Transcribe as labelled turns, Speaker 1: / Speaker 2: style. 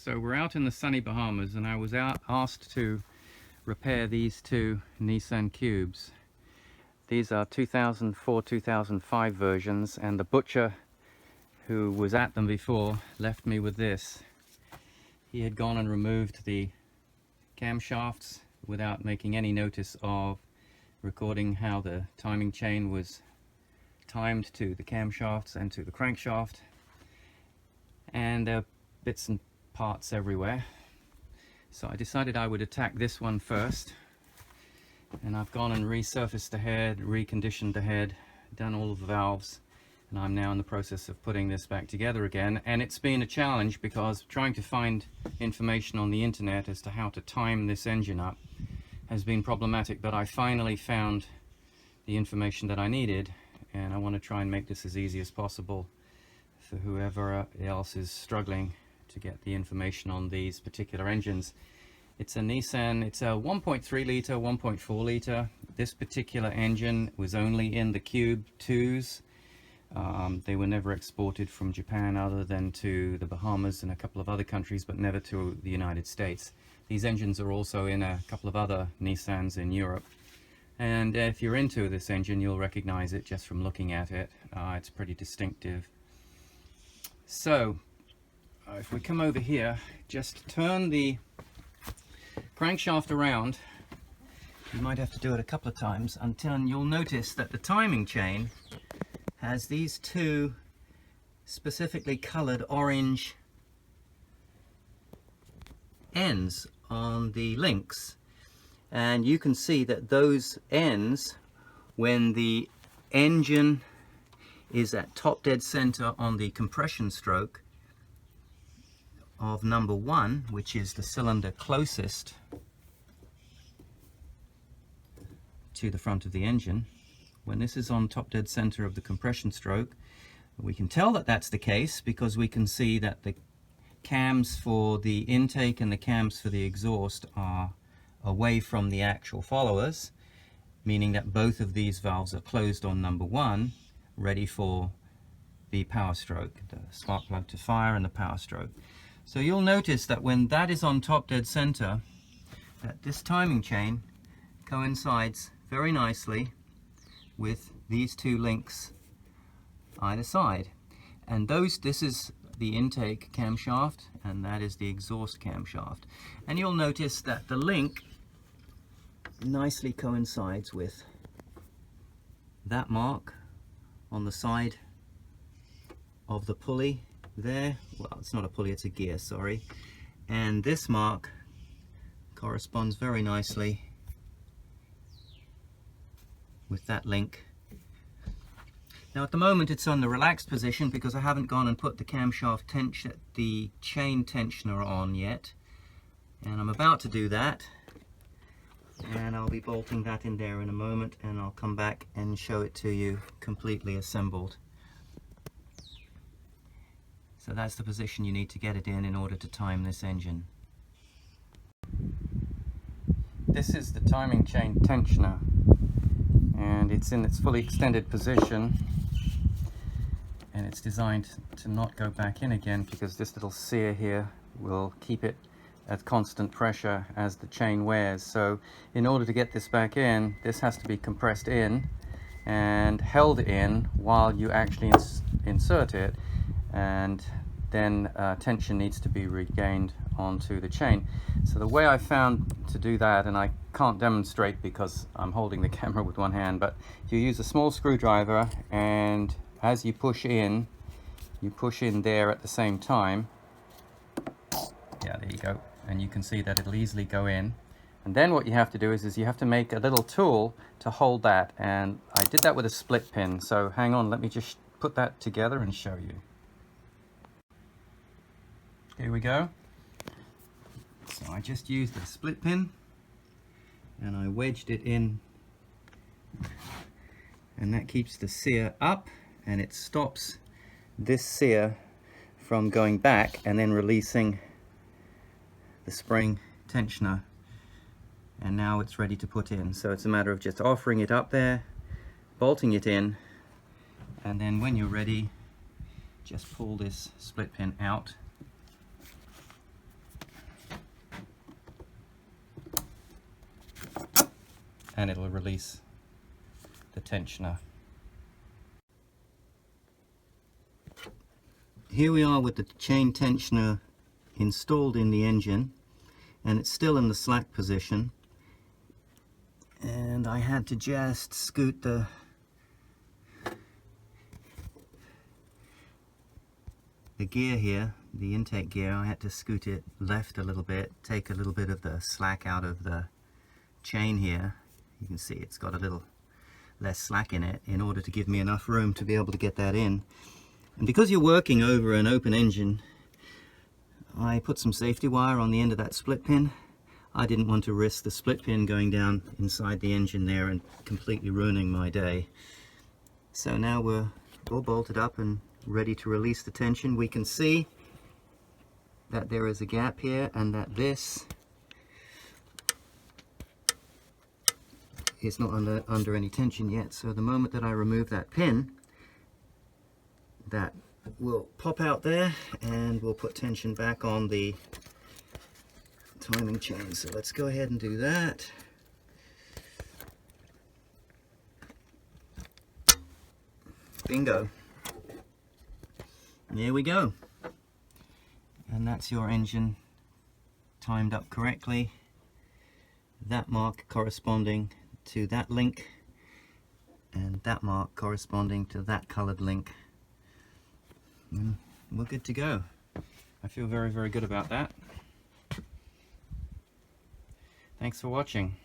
Speaker 1: So we're out in the sunny Bahamas, and I was asked to repair these two Nissan Cubes. These are 2004-2005 versions, and the butcher who was at them before left me with this. He had gone and removed the camshafts without making any notice of recording how the timing chain was timed to the camshafts and to the crankshaft, and there are bits and parts everywhere. So I decided I would attack this one first, and I've gone and resurfaced the head, reconditioned the head, done all of the valves, and I'm now in the process of putting this back together again. And it's been a challenge because trying to find information on the internet as to how to time this engine up has been problematic, but I finally found the information that I needed, and I want to try and make this as easy as possible for whoever else is struggling to get the information on these particular engines. It's a Nissan, it's a 1.3 litre, 1.4 litre. This particular engine was only in the Cube 2s. They were never exported from Japan other than to the Bahamas and a couple of other countries, but never to the United States. These engines are also in a couple of other Nissans in Europe. And if you're into this engine, you'll recognize it just from looking at it. It's pretty distinctive. So, if we come over here, just turn the crankshaft around. You might have to do it a couple of times until you'll notice that the timing chain has these two specifically colored orange ends on the links. And you can see that those ends, when the engine is at top dead center on the compression stroke of number 1, which is the cylinder closest to the front of the engine, when this is on top dead center of the compression stroke, we can tell that that's the case because we can see that the cams for the intake and the cams for the exhaust are away from the actual followers, meaning that both of these valves are closed on number 1, ready for the power stroke, the spark plug to fire and the power stroke. So you'll notice that when that is on top dead center, that this timing chain coincides very nicely with these two links either side. And this is the intake camshaft, and that is the exhaust camshaft. And you'll notice that the link nicely coincides with that mark on the side of the pulley there. Well, it's not a pulley, it's a gear, sorry. And this mark corresponds very nicely with that link. Now at the moment it's on the relaxed position because I haven't gone and put the camshaft tension, the chain tensioner on yet, and I'm about to do that, and I'll be bolting that in there in a moment, and I'll come back and show it to you completely assembled. So that's the position you need to get it in order to time this engine. This is the timing chain tensioner, and it's in its fully extended position, and it's designed to not go back in again because this little sear here will keep it at constant pressure as the chain wears. So in order to get this back in, this has to be compressed in and held in while you actually insert it, and then tension needs to be regained onto the chain. So the way I found to do that, and I can't demonstrate because I'm holding the camera with one hand, but you use a small screwdriver, and as you push in there at the same time. Yeah, there you go. And you can see that it'll easily go in. And then what you have to do is you have to make a little tool to hold that, and I did that with a split pin. So hang on, let me just put that together and show you. Here we go. So I just used a split pin and I wedged it in, and that keeps the sear up, and it stops this sear from going back and then releasing the spring tensioner, and now it's ready to put in. So it's a matter of just offering it up there, bolting it in, and then when you're ready, just pull this split pin out and it'll release the tensioner. Here we are with the chain tensioner installed in the engine, and it's still in the slack position, and I had to just scoot the gear here, the intake gear. I had to scoot it left a little bit, take a little bit of the slack out of the chain here. You can see it's got a little less slack in it in order to give me enough room to be able to get that in. And because you're working over an open engine, I put some safety wire on the end of that split pin. I didn't want to risk the split pin going down inside the engine there and completely ruining my day. So now we're all bolted up and ready to release the tension. We can see that there is a gap here and that this is not under any tension yet. So the moment that I remove that pin, that will pop out there and we'll put tension back on the timing chain. So let's go ahead and do that. Bingo. There we go. And that's your engine timed up correctly. That mark corresponding to that link, and that mark corresponding to that colored link. And we're good to go. I feel very, very good about that. Thanks for watching.